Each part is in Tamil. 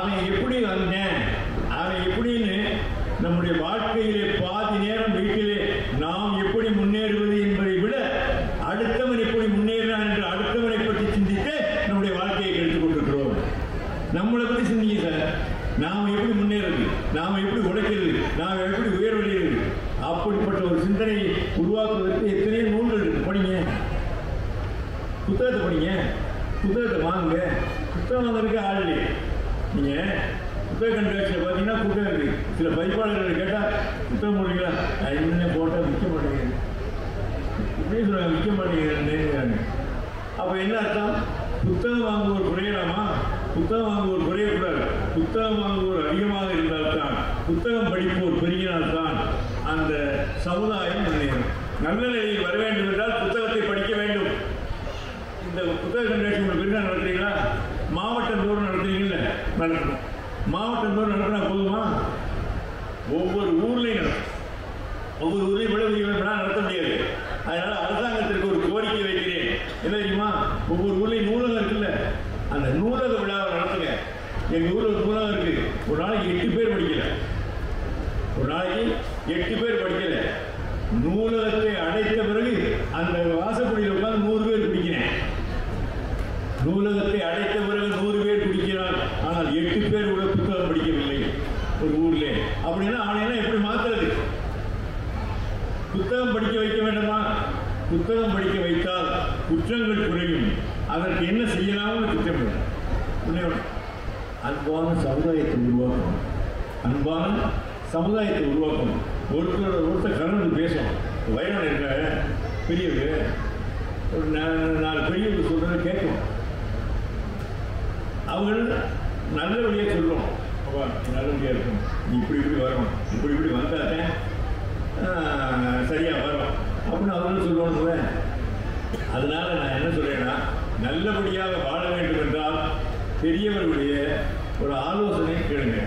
அவன் எப்படி வந்தேன், அவன் எப்படின்னு நம்முடைய வாழ்க்கையிலே பாதி நேரம் வீட்டிலே நாம் எப்படி முன்னேறுவது என்பதை விட அடுத்தவன் எப்படி முன்னேறான் என்று அடுத்தவனை பற்றி சிந்தித்து நம்முடைய வாழ்க்கையை கெடுத்துக் கொண்டிருக்கிறோம். நம்மளை பற்றி சிந்திங்க சார். நாம் எப்படி முன்னேறது, நாம் எப்படி உழைக்கிறது, நாம் எப்படி உயர்வடைகிறது, அப்படிப்பட்ட ஒரு சிந்தனை உருவாக்குவதற்கு எத்தனையோ நூல்கள் இருக்கு. படிங்க, புத்தகத்தை படிங்க, புத்தகத்தை வாங்குங்க. புத்தகம் வாங்குறதுக்கு ஆள் இல்லையே. நீங்கள் புத்தக கண்காட்சியில் பார்த்தீங்கன்னா புத்தகம் இருக்குது. சில பதிப்பாளர்கள் கேட்டால் புத்தகம் போடுறீங்களா, என்னென்ன போட்டால் விற்க மாட்டேங்குது, இப்படியே சொல்லுவாங்க, விற்க மாட்டேங்கிறாங்க. அப்போ என்ன அர்த்தம்? புத்தகம் வாங்குவோர் குறையலாமா? புத்தகம் வாங்குவோர் குறையக்கூடாது. புத்தகம் வாங்குவோர் அதிகமாக இருந்தால்தான், புத்தகம் படிப்போர் பெருகினால்தான் அந்த சமுதாயம் முன்னேறும். நல்ல நிலையில் வர வேண்டும் என்றால் புத்தகத்தை படிக்க வேண்டும். இந்த புத்தக கண்காட்சி உங்களுக்கு பெருசாக நடத்துறீங்களா? மாவட்டம் தோறும் நடத்துறீங்கல்ல, நடத்தணும். மாவட்டம் தோறும் நடத்தினா போதுமா? ஒவ்வொரு ஊர்லையும் நடக்கும். ஒவ்வொரு ஊர்லையும் விட நடத்த முடியாது. அதனால அரசாங்கத்திற்கு ஒரு கோரிக்கை வைக்கிறேன். என்ன தெரியுமா? ஒவ்வொரு ஊர்லையும் நூலகம் இருக்குல்ல, அந்த நூலக விழாவை நடத்துங்க. எங்கள் ஊரில் ஒரு நூலகம் இருக்கு. ஒரு நாளைக்கு 8 பேர் படிக்கல, ஒரு நாளைக்கு 8 பேர் படிக்கல. நூலகத்தை அடைத்த பிறகு அந்த வாசப்படியில் உட்காந்து 100 பேர் குடிக்கிறேன். நூலகத்தை அடைத்த பிறகு 100 பேர் குடிக்கிறார். ஆனால் 8 பேர் கூட புத்தகம் படிக்கவில்லை ஒரு ஊர்ல. அப்படின்னா அவனையெல்லாம் எப்படி மாத்துறது? புத்தகம் படிக்க வைக்க வேண்டுமா? புத்தகம் படிக்க வைத்தால் குற்றங்கள் குறையும். அதற்கு என்ன செய்யலாம்னு திட்டமிடும். அன்பான சமுதாயத்தை உருவாக்கணும். அன்பான சமுதாயத்தை உருவாக்கணும். ஒருத்தர் கலந்து பேசணும். வயநாடு இருக்க பெரியவர் ஒரு 4 பெரியவர் சொல்றதை கேட்கணும். அவங்க நல்லபடியாக சொல்லணும். நல்லபடியாக இருக்கணும், நீ இப்படி இப்படி வரணும், இப்படி இப்படி வந்தாதான் சரியாக வரும் அப்படின்னு அவங்களும் சொல்லுவாங்க. அதனால நான் என்ன சொல்றேன்னா, நல்லபடியாக வாழ வேண்டும் என்றால் பெரியவர்களுடைய ஒரு ஆலோசனை கேளுங்க.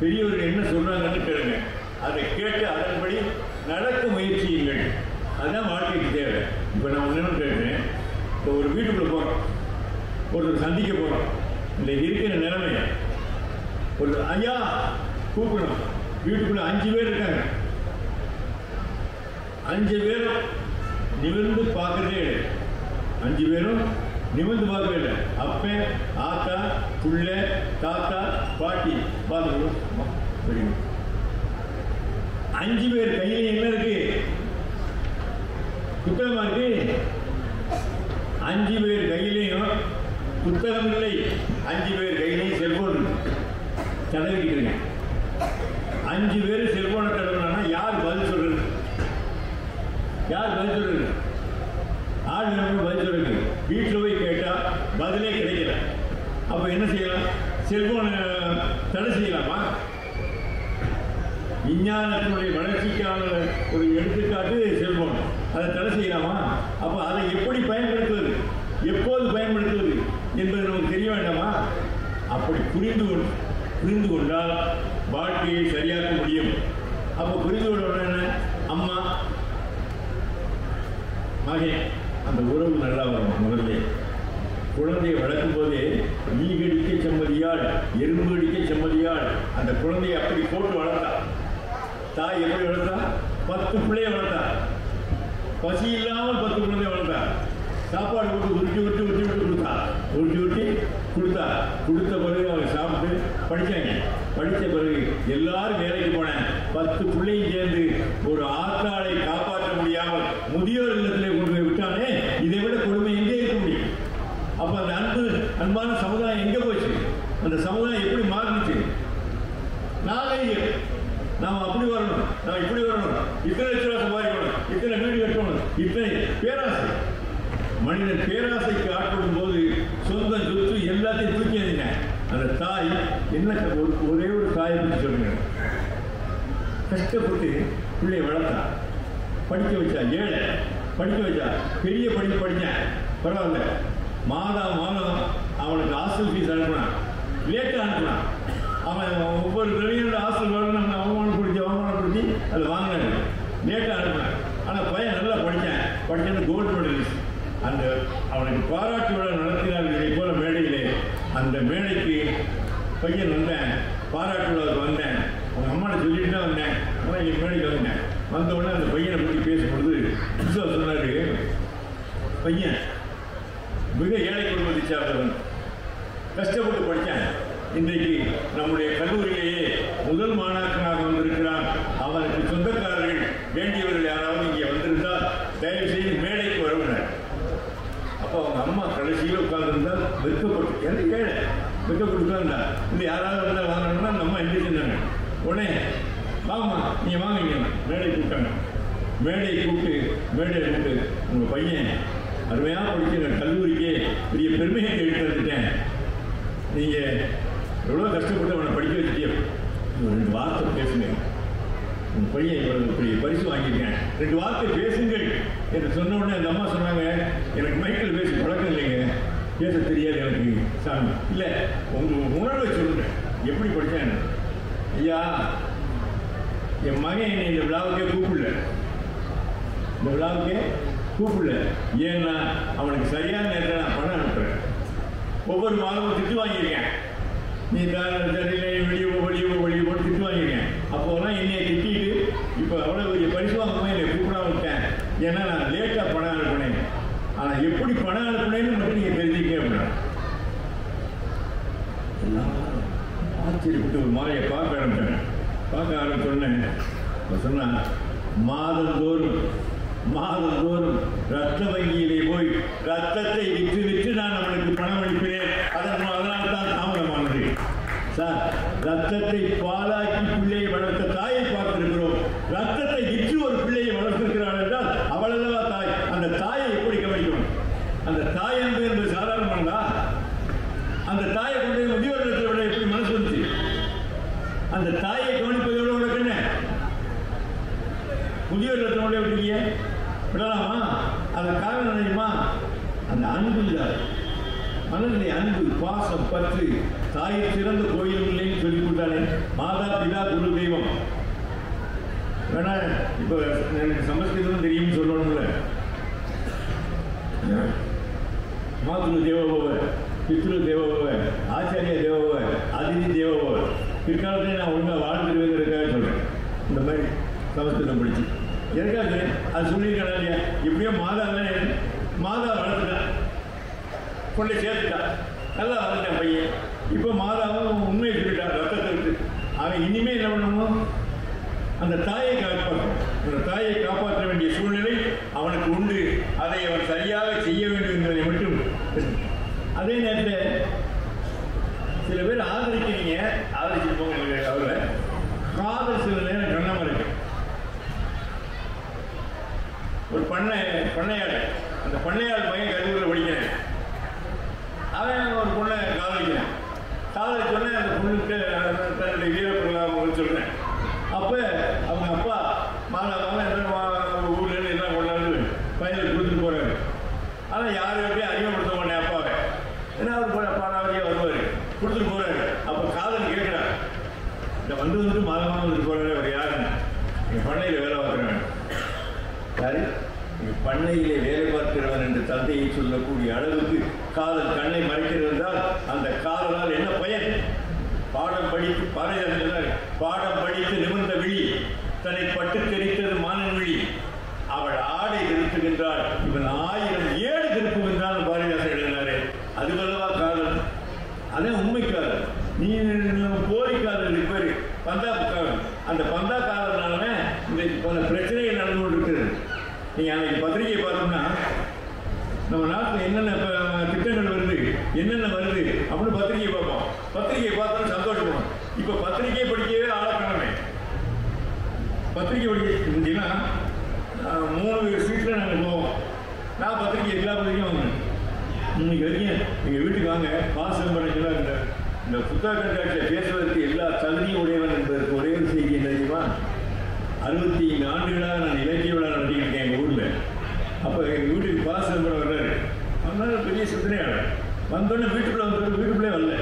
பெரியவர்கள் என்ன சொல்றாங்கன்னு கேளுங்க. அதை கேட்டு அதன்படி நடக்க முயற்சியுங்கள். அதுதான் வாழ்க்கைக்கு தேவை. இப்போ நான் ஒன்று கேட்குறேன். இப்போ ஒரு வீட்டுக்குள்ளே போகிறோம், ஒருத்தர் சந்திக்க போகிறோம். இந்த இருக்கிற நிலைமை ஒரு ஐயா கூப்பிடணும். வீட்டுக்குள்ளே 5 பேர் இருக்காங்க. 5 பேரும் நிமிர்ந்து பார்க்கறதே இல்லை. 5 பேரும் நிமிர்ந்து பார்க்கவே இல்லை. அப்ப ஆத்தா, புள்ள, தாத்தா, பாட்டி பார்த்துக்கணும். 5 பேர் கையில என்ன இருக்கு? புத்தகமா இருக்கு. 5 பேர் கையிலையும் புத்தகம் இல்லை. 5 பேர் கையிலையும் செல்போன் இருக்கு. தடவிக்கிட்டு 5 பேர் செல்போனை தடவினா யார் பதில் சொல்றது? யார் பதில் சொல்றது? ஆள் பதில் சொல்றது. வீட்டில் போய் கேட்டால் பதிலே கிடைக்கல. அப்போ என்ன செய்யலாம்? செல்போனை தடை செய்யலாமா? விஞ்ஞானத்தினுடைய வளர்ச்சிக்கான ஒரு எடுத்துக்காட்டு செல்போன். அதை தடை செய்யலாமா? அப்போ அதை எப்படி பயன்படுத்துவது, எப்போது பயன்படுத்துவது என்பது நமக்கு தெரிய வேண்டாமா? அப்படி புரிந்து கொண்டால் வாழ்க்கையை சரியாக்க முடியும். அப்போ புரிந்து கொள்ள என்ன? அம்மா மகன் அந்த உறவு நல்லா வரும். முதல்ல குழந்தையை வளர்க்கும் போதே ஈகடிக்க செம்மதியாள், எறும்பு அடிக்க செம்மதியாள். அந்த குழந்தையை அப்படி போட்டு வளர்த்தா. தாய் எப்படி வளர்த்தா? 10 பிள்ளைய வளர்த்தா. பசி இல்லாமல் 10 குழந்தைய வளர்த்தா. சாப்பாடு போட்டு உருட்டி கொடுத்தா. கொடுத்த பிறகு அவங்க சாப்பிட்டு படித்தாங்க. படித்த பிறகு எல்லாரும் வேலைக்கு போனேன். 10 பிள்ளையும் சேர்ந்து ஒரு ஆத்தாளை காப்பாற்ற முடியாமல் முதியோர் இல்லத்திலே கொண்டு போய் விட்டானே, இதை விட கொடுமை எங்கே இருக்க முடியும்? அப்ப அந்த அன்பான சமுதாயம் எங்க போச்சு? அந்த சமுதாயம் எப்படி மாறிச்சு? நாளைக்கு நாம் அப்படி வரணும், நாம் இப்படி வரணும், இத்தனை லட்ச ரூபா சம்பாதிக்கணும், இத்தனை வீடு கட்டணும், இத்தனை பேராசை. மனிதன் பேராசைக்கு ஆட்படும் போது சொந்த சொத்து எல்லாத்தையும் தூக்கி எறிங்க. அந்த தாய் என்ன ஒரே ஒரு தாயை பற்றி சொல்லுங்க. கஷ்டப்பட்டு பிள்ளைய வளர்த்தா, படிக்க வச்சா, ஏழை படிக்க வச்சா, பெரிய படிப்பு படித்தேன் பரவாயில்ல. மாதம் அவனுக்கு ஹாஸ்டல் ஃபீஸ் அனுப்பினான், லேட்டாக அனுப்பினான். அவன் ஒவ்வொரு தடவையோட ஹாஸ்டல் வரணும் அவமானப்படுத்தி அதை வாங்கினாங்க, லேட்டாக அனுப்பினான். ஆனால் பையன் நல்லா படித்தேன்னு கோல்டு மெடலிஸ்ட். அந்த அவனுக்கு பாராட்டு விழா நடத்தினார்கள். இதை போல மேடையிலே அந்த மேடைக்கு பையன் வந்தேன், பாராட்டு விழாவுக்கு வந்தேன், அவங்க அம்மாட்ட சொல்லிட்டு தான் வந்தேன். ஆனால் என் மேடைக்கு வந்தேன். வந்த உடனே அந்த பையனை பற்றி பேசும்பொழுது புதுசாக சொன்னார், பையன் மிக ஏழை குடும்பத்தை சார்ந்தவன், கஷ்டப்பட்டு படித்தேன், இன்றைக்கு நம்முடைய கல்லூரியிலேயே முதல் மாணாக்கனாக வந்திருக்கிறான். அவனுக்கு சொந்தக்காரர்கள் வேண்டியவர்கள் யாராவது இங்கே வந்திருந்தால் தயவு செய்து மேடைக்கு வரவினார். அப்போ அவங்க அம்மா கடைசியில் உட்கார்ந்துருந்தால் வெட்கப்பட்டு, எனக்கு ஏழை வெட்கப்பட்டு உட்கார்ந்தா, இல்லை யாராவது வந்தால் வாங்கணும்னா அந்த அம்மா எங்கே செஞ்சாங்க. உடனே வாங்கம்மா நீங்கள் வாங்கிங்க, மேடை கூப்பிட்டாங்க. மேடையை கூப்பிட்டு உங்கள் பையன் அருமையாக படிக்கிற கல்லூரிக்கே பெரிய பெருமையை எடுத்து வந்துட்டேன், நீங்கள் எவ்வளோ கஷ்டப்பட்டு அவனை படிக்க வச்சுட்டே, ஒரு 2 வார்த்தை பேசுங்க, உங்கள் பையன் இவ்வளவு பெரிய பரிசு வாங்கியிருக்கேன், 2 வார்த்தை பேசுங்கள் என்று சொன்ன உடனே அந்த அம்மா சொன்னாங்க, எனக்கு மைக்கில் பேசி பழக்கம் இல்லைங்க, பேச தெரியாது எனக்கு சாமி, இல்லை உங்கள் உணர்வை சொல்லுங்க, எப்படி படித்தேன். ஐயா, என் மகன் என்னை இந்த விழாவுக்கே கூப்பிடல, ஏன்னா அவனுக்கு சரியான நேரத்தில் நான் பணம் அனுப்புகிறேன், ஒவ்வொரு மாதமும் திட்டு வாங்கியிருக்கேன், நீ தெரியல வெளியே போட்டு திட்டு வாங்கியிருக்கேன். அப்போலாம் என்னை திட்டிட்டு இப்போ அவ்வளோ பெரிய பரிசு வாங்கும்போது என்னை கூப்பிடாம விட்டேன், ஏன்னா நான் லேட்டாக பணம் அனுப்புனேன், ஆனால் எப்படி பணம் அனுப்புனேன்னு மட்டும் நீங்கள் தெரிஞ்சுக்க அப்படின்னா ஆச்சரியப்பட்டு ஒரு மாலையை பார்க்க ஆரம்பிச்சோன்னே சொன்னால், மாதந்தோறும் ரத்த வங்கியிலே போய் ரத்தத்தை விற்று நான் அவனுக்கு பணம் அளிக்கிறேன், அதனால் தான் தாமதமானது. சார், ரத்தத்தை பாலாக்கி பிள்ளையை வளர்த்த தாயை பார்த்திருக்கிறோம், ரத்தத்தை விற்று ஒரு பிள்ளையை வளர்த்திருக்கிறாள் என்றால் அவ்வளவுதா தாய். அந்த தாயை எப்படி கவனிக்கணும்? அந்த தாய் என்பது சாதாரணமானதா? அந்த தாயை கொண்டு முதியோர் விட எப்படி மனசு வந்துச்சு? அந்த தாயை கவனிப்பதோடு உனக்கு என்ன? முதியோர் ரத்தனோட விட்டீங்க விடலாமா? அந்த காரணம் நினைக்குமா? அந்த அன்பு இல்லாத மனதிலே அன்பு, பாசம், பற்று. தாயை சிறந்த கோயில் இல்லைன்னு சொல்லிக் கொடுத்தானே, மாதா பிதா குரு தெய்வம். வேணா இப்போ எனக்கு சமஸ்கிருதம் தெரியும்னு சொல்லணும்ல. மாத்ரு தேவபவ, பித்ரு தேவபவ, ஆச்சாரிய தேவபவ, அதிதி தேவபவ. பிற்காலத்தில் நான் ஒழுங்காக வாழ்ந்துருவேங்கிறதுக்காக சொல்கிறேன். இந்த மாதிரி சமஸ்கிருதம் படிச்சு எதுக்காக அது சொல்லியிருக்கா இல்லையா? எப்படியோ மாதா வளர்த்துட்டான், கொண்டு சேர்த்துட்டான், நல்லா வளர்த்தேன் பையன். இப்போ மாதாவும் உண்மையை சொல்லிட்டான், ரத்தத்தை விட்டு. அவன் இனிமேல் என்ன பண்ணணும்? அந்த தாயை காப்பாற்றணும். அந்த தாயை காப்பாற்ற வேண்டிய சூழ்நிலை அவனுக்கு உண்டு. அதை அவன் சரியாக செய்ய வேண்டும் என்பதை மட்டும். அதே நேரத்தில் சில பேர் ஆதரிக்கிறீங்க, ஆதரிச்சுட்டு போங்க. அவரை காதல் சில நேரம் கண்ணமாக இருக்கு. ஒரு பண்ணையாடு, அந்த பண்ணையாடு பையன் கல்லூரியில் படிக்கிறேன். அவன் ஒரு பொண்ணை காதலிக்கிறேன். காதலிச்சோடனே அந்த பொண்ணுக்கு தன்னுடைய வீரப்பிரலாம சொல்கிறேன். அப்போ அவங்க அப்பா ஊர்லேருந்து எல்லாம் கொண்டாந்து பையனுக்கு கொடுத்துட்டு போகிறாரு. ஆனால் யாருக்கிட்டையும் அறிமுகப்படுத்த மாட்டேன் அப்பாவை. ஏன்னா அவர் பாடாவதியாக வருவார், கொடுத்துட்டு போகிறாரு. அப்போ காதல் கேட்குறாரு, இந்த வந்துட்டு மாதமாக வந்துட்டு போகிறாரு, அவர் யாருன்னு. எங்கள் பண்ணையில் வேலை பார்க்குறவன் யாரு? எங்கள் பண்ணையிலே வேலை பார்க்கிறவன் என்று தந்தையை சொல்லக்கூடிய அளவுக்கு காதல் கண்ணை மறைக்கிறது என்றால் அந்த காதலால் என்ன பயன்? பாடம் படித்து நிமிர்ந்த விழி, தன்னை பட்டு தெரித்தது மானன் விழி. அவள் ஆடை திருத்துகின்றாள், இவன் 1000 ஏடு திருப்பும் என்றால் பாரதிதாசன் எழுதினாரே. அது வல்லவா காதல்? அதே உண்மை காதல். நீ போலி காதல் பேரு பந்தாப்பு காதல். அந்த பந்தா காதல்னால இன்றைக்கு பல பிரச்சனைகள் நடந்து கொண்டு இருக்கிறது. நீங்கள் அன்றைக்கி பத்திரிகையை பார்த்தோம்னா நம்ம நாட்டில் என்னென்ன திட்டங்கள் வருது, என்னென்ன வருது அப்படின்னு பத்திரிகையை பார்ப்போம். பத்திரிகையை பார்த்தோம்னா சந்தோஷப்படும். இப்போ பத்திரிகையை படிக்கவே ஆளக்கணுமே. பத்திரிகை படிக்கிறீங்கன்னா 3 சீட்டில் நாங்கள் போவோம். நான் பத்திரிகை எல்லா பத்திரிகையும் வாங்கினேன். இன்னைக்கு வரைக்கும் எங்கள் வீட்டுக்கு வாங்க, பாசம்பரங்களாக இந்த புத்தக கண்காட்சியில் பேசுவதற்கு எல்லா தகுதியும் உடையவன் என்பதற்கு ஒரே ஒரு செய்தி என்ன தெரியுமா? 65 ஆண்டுகளாக நான் இலக்கிய விழா நடத்திக்கிட்டேன் எங்கள் ஊரில். அப்போ எங்கள் வீட்டுக்கு பாசம்பரம் வர்றாரு. அதனால பெரிய சிந்தனையாளர். வந்தோடனே வீட்டுக்குள்ளே வரல,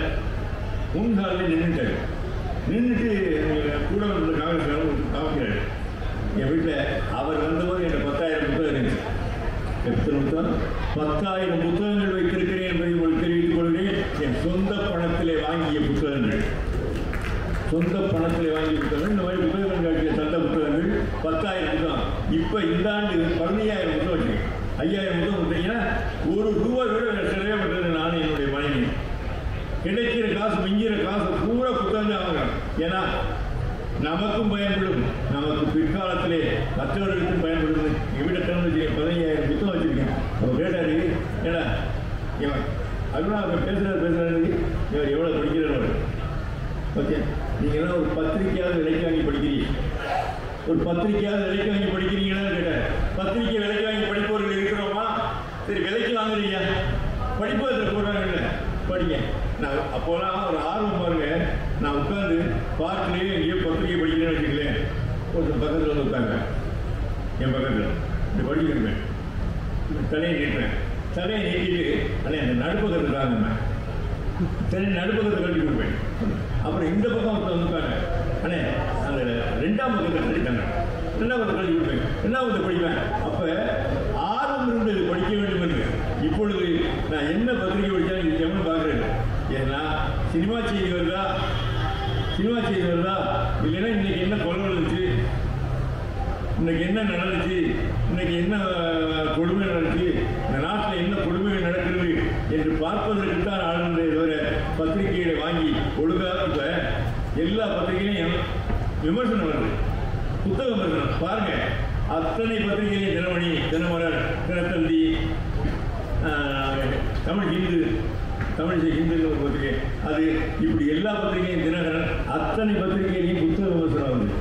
முன்காலில் நின்றுட்டாரு. நின்றுட்டு கூட வந்து காங்கிரஸ் காமிக்கிறாரு. என் வீட்டில் அவர் வந்தபோது எனக்கு 10,000 புத்தகம் இருந்துச்சு. எத்தனை புத்தகம்? 10,000 புத்தகங்கள் வைத்திருக்கிறேன் என்பதை உங்களுக்கு தெரிவித்துக் கொள்கிறேன். என் சொந்த பணத்திலே வாங்கிய புத்தகங்கள். சொந்த பணத்தில் வாங்கி புத்தகங்கள். இந்த மாதிரி புத்தக கண்காட்சியில் தந்த புத்தகங்கள் 10,000 புத்தகம். இப்போ இந்த ஆண்டு 15,000 புத்தகம் வச்சுருக்கேன். 5,000 புத்தகம் கொடுத்தீங்கன்னா ₹1 விட செலவே பண்ணுறது நானும் என்னுடைய மனைவி. கிடைக்கிற காசு மிஞ்சிற காசு பூரா புத்தகம் தான் வாங்குறோம். ஏன்னா நமக்கும் பயன்படும், நமக்கு பிற்காலத்திலே மற்றவர்களுக்கும் பயன்படுது. எவ்விடத்தில் 15,000 புத்தகம் வச்சுருக்கேன். அவர் கேட்டார், ஏடா இவன் அதுதான் அவர் பேசுகிறாரு இவர் எவ்வளோ படிக்கிறார். ஓகே, நீங்கள்லாம் ஒரு பத்திரிக்கையாவது விலைக்கு வாங்கி படிக்கிறீங்க, ஒரு பத்திரிக்கையாவது விலைக்கு வாங்கி படிக்கிறீங்களான்னு கேட்டார். பத்திரிக்கை விலைக்கு வாங்கி படிப்பவர்கள் இருக்கிறோமா? சரி, விலைக்கு வாங்குறீங்க, படிப்பதில் போடுறாங்கல்ல, படிங்க. நான் அப்போலாம் ஒரு ஆர்வம் பாருங்க. நான் உட்காந்து பார்க்கலையே எங்கேயோ பத்திரிக்கை படிக்கிறேன்னு வச்சுக்கலேன், கொஞ்சம் பக்கத்தில் வந்து உட்காங்க, என் பக்கத்தில் இப்படி படிக்கிறேன், தலையை நீட்டுறேன். தலையை நீட்டிட்டு அண்ணே அந்த நடுப்பக்கத்தில் தாங்கண்ணா, சரி நடுப்பக்கத்தை கட்டி கொடுப்பேன். அப்புறம் இந்த பக்கம் வந்துட்டாங்க, அண்ணே அந்த 2ஆம் பக்கத்தில் கட்டிட்டாங்க, 2ஆம் பக்கத்தை கட்டி கொடுப்பேன், 2ஆவது படிப்பேன். அப்போ ஆர்வம் இருந்தது படிக்க வேண்டும் என்று. இப்பொழுது நான் என்ன பத்திரிகை படித்தாலும் இது எவனும் பார்க்குறேன். ஏன்னா சினிமா செய்தி வருதா, சினிமா செய்தி வருதா, இல்லைன்னா இன்னைக்கு என்ன கொலை நடந்துச்சு, இன்னைக்கு என்ன நடந்துச்சு, இன்னைக்கு என்ன கொடுமை நடந்துச்சு, இந்த நாட்டில் என்ன கொடுமைகள் நடக்கிறது என்று பார்ப்பதற்கு தான் ஆளுநரை தவிர பத்திரிகைகளை வாங்கி ஒழுங்காக. இப்போ எல்லா பத்திரிகையிலையும் விமர்சனம் வருது, புத்தக விமர்சனம் பாருங்க. அத்தனை பத்திரிகையிலையும் தினமணி, தினமலர், தினத்தந்தி, தமிழ் ஹிந்து, தமிழிசை ஹிந்துன்னு ஒரு பத்திரிகை, அது இப்படி எல்லா பத்திரிகையும், தினகரன், அத்தனை பத்திரிகையிலையும் புத்தக விமர்சனம் வருது.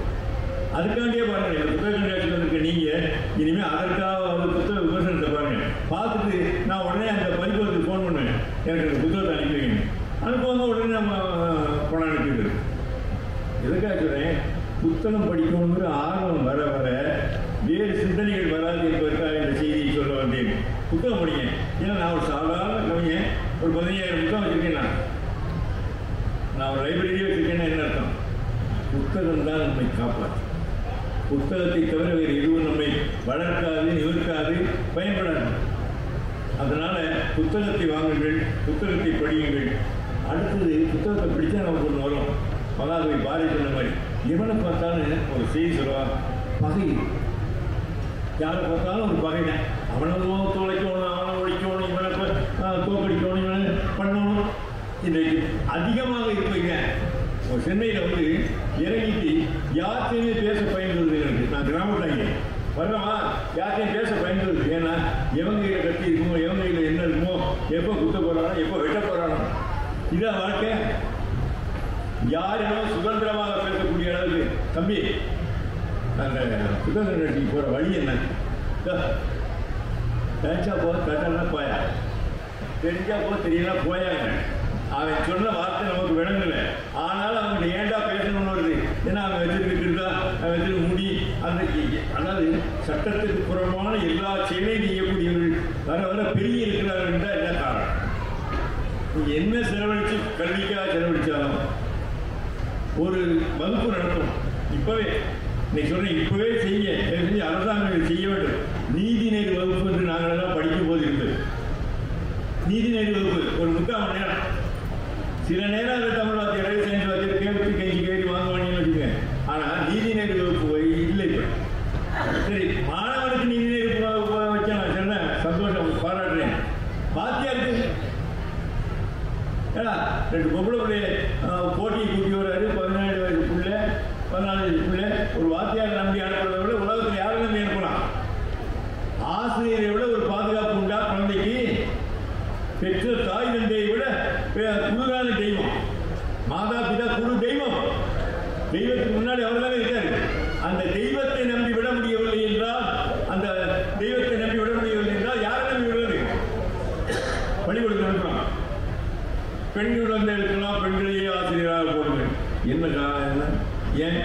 அதுக்காண்டியே பாருங்க, இந்த புத்தக கண்காட்சியில் இருக்க நீங்கள் இனிமேல் அதற்காக புத்தக விமர்சனத்தை பாருங்க. பார்த்துட்டு நான் உடனே அந்த பதிப்பகத்துக்கு ஃபோன் பண்ணுவேன், எனக்கு அந்த புத்தகத்தை அனுப்பி வைங்க. அனுப்புவாங்க, உடனே நம்ம பணம் அனுப்பிடுது. எதுக்காக சொல்கிறேன், புத்தகம் படிக்கணுங்கிற ஆர்வம் வர வர வேறு சிந்தனைகள் வராது என்பதற்காக இந்த செய்தியை சொல்ல வந்தேன். புத்தகம் படிங்க. ஏன்னா நான் ஒரு சாதாரண கவிஞன், ஒரு 15,000 புத்தகம் வச்சுருக்கேன். நான் ஒரு லைப்ரரியே வச்சுருக்கேன்னா என்ன அர்த்தம்? புத்தகம் தான் நம்மை காப்பாற்றும். புத்தகத்தை தவிர வேறு எதுவும் நம்மை வளர்க்காது, நிவர்க்காது, பயன்படாது. அதனால் புத்தகத்தை வாங்குங்கள், புத்தகத்தை படியுங்கள். அடுத்தது புத்தகத்தை படித்தா நமக்கு ஒன்று வரும். மகாகவி பாரதி சொன்ன மாதிரி, எவனை பார்த்தாலும் ஒரு செய்தி சொல்லுவான், பகை. யாரை பார்த்தாலும் ஒரு பகைனை, அவனை தொலைக்கணும், அவனை ஒழிக்கணும், இவனை தோக்கடிக்கணும், இவனை பண்ணணும். இன்றைக்கு அதிகமாக இருப்பீங்க. ஒரு சென்னையில் வந்து இறங்கிட்டு யார்த்தையுமே பேச பயன்படுது. எனக்கு நான் கிராமத்தாங்க வர்றோமா, யார்த்தையும் பேச பயன்படுது. ஏன்னா எவங்க கையில் கட்டி இருக்குமோ, எவங்க கையில் என்ன இருக்குமோ, எப்போ குத்த போகிறானோ, எப்போ வெட்ட போகிறானோ, இதான் வாழ்க்கை. யாரிடம் சுதந்திரமாக பேசக்கூடிய அளவுக்கு தம்பி அந்த சுதந்திர கட்சிக்கு போகிற வழி என்ன? தெரிஞ்சா போக கட்டணா போயா, தெரிஞ்சா போக தெரியல போயாங்க. அவன் சொன்ன வார்த்தை நமக்கு விளங்கலை, ஆனாலும் அவங்க ஏண்டா பேசணும்னு வருது. ஏன்னா அவங்க வச்சிருக்கிறதா, அவன் வச்சிருக்க முடி, அந்த அதாவது சட்டத்துக்கு புறமான எல்லா செயலையும் செய்யக்கூடியவர்கள் வர வர பெரிய இருக்கிறார்கள் தான் என்ன காரணம்? நீங்கள் என்ன செலவழித்து கல்விக்காக செலவழித்தாலும் ஒரு வகுப்பு நடக்கும். இப்போவே இன்னைக்கு சொல்கிறேன், இப்போவே செய்ய செஞ்சு அரசாங்கம் செய்ய வேண்டும். நீதிநெறி வகுப்பு என்று நாங்களெல்லாம் படிக்கும் போது இருந்தது. நீதிநெறி வகுப்பு ஒரு 3/4 மணி நேரம். சில நேரம் அது தமிழ் வாத்தியார், சயின்ஸ் வாத்தியார் கேட்டு கேள்வி வாங்குவாங்கன்னு வச்சுக்கேன். ஆனால் நீதிநெறி வகுப்பு இல்லை. இப்போ சரி, மாணவனுக்கு நீதிநெறி வகுப்பு வச்சா நான் சொன்னேன், சந்தோஷம், பாராட்டுறேன். வாத்தியாருக்கு ஏன்னா 2 பொம்பளை பிள்ளைய போட்டியை கூட்டி வர்றாரு, 17 வயசு பிள்ளை, 14 வயசு பிள்ளை. ஒரு வாத்தியார் நம்பி அனுப்புறதை விட உலகத்தில் யாரை நம்பி அனுப்பலாம்? ஆசிரியரை விட ஒரு பாதுகாப்பு உண்டா குழந்தைக்கு? பெற்ற தாய் தந்தையை விட குருதான தெய்வம், மாதா பிதா குரு தெய்வம். தெய்வத்துக்கு முன்னாடி அவர் தானே இருக்காரு. அந்த தெய்வத்தை நம்பி விட முடியவில்லை என்றால், அந்த தெய்வத்தை நம்பி விட முடியவில்லை என்றால் யாரை நம்பி விடுறது? பள்ளிக்கூடத்தில் அனுப்புறான். பெண்கள் வந்து இருக்கலாம், பெண்களையே ஆசிரியராக போடுங்க. என்ன காரணம்? ஏன்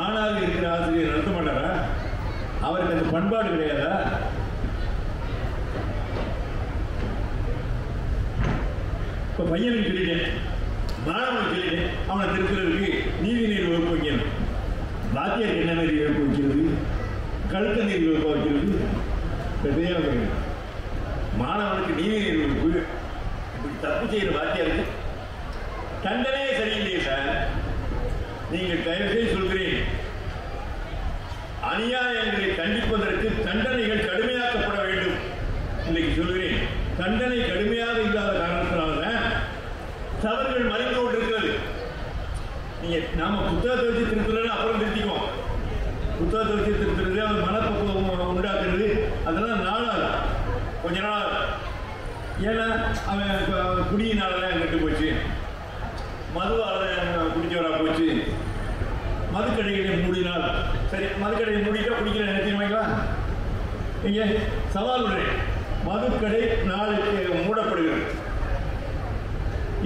ஆணாக இருக்கிற ஆசிரியர் நடத்த மாட்டாரா? அவருக்கு அந்த பண்பாடு கிடையாதா? இப்போ பையனுக்கு சொல்லிட்டேன், மாணவனுக்கு சொல்லிட்டேன், அவனை திருக்குறளுக்கு நீதிநெறி வகுப்பு வைக்கணும். வாத்தியாருக்கு என்ன நெறி வகுப்பு வைக்கிறது? கழுத்த நெறி வகுப்பு வைக்கிறது தெரியாம. மாணவனுக்கு நீதிநெறி வகுப்பு இப்படி தப்பு செய்கிற வாத்தியாருக்கு தண்டனையே சரியில்லையே சார். நீங்கள் தயவுசெய்து சொல்கிறேன், அநியாயங்களை கண்டிப்பதற்கு தண்டனைகள் கடுமையாக்கப்பட வேண்டும். இன்னைக்கு சொல்கிறேன், தண்டனை கடுமையாக இல்லாத காரணத்தினால்தான் தவறுகள் மறைந்து கொண்டிருக்கிறது. நீங்க நாம புத்தகத்தை வச்சு திருத்துறது அப்புறம் திருத்திக்குவோம். புத்தகத்தை வச்சு திருத்துறது, அவர் மனப்பக்குவம் உண்டாக்குறது, அதெல்லாம் நாளாகும், கொஞ்ச நாள். ஏன்னா அவன் குடியினாலதான் கெட்டு போச்சு, மதுவால குடிச்சவரா போச்சு, மதுக்கடைகளை மூடினால். சரி, மதுக்கடையை மூடிட்டா குடிக்கிற நினைச்சு வைக்கலாம். இங்க சவால் விடுறேன், மதுக்கடை நாளைக்கு மூடப்படுகிறது.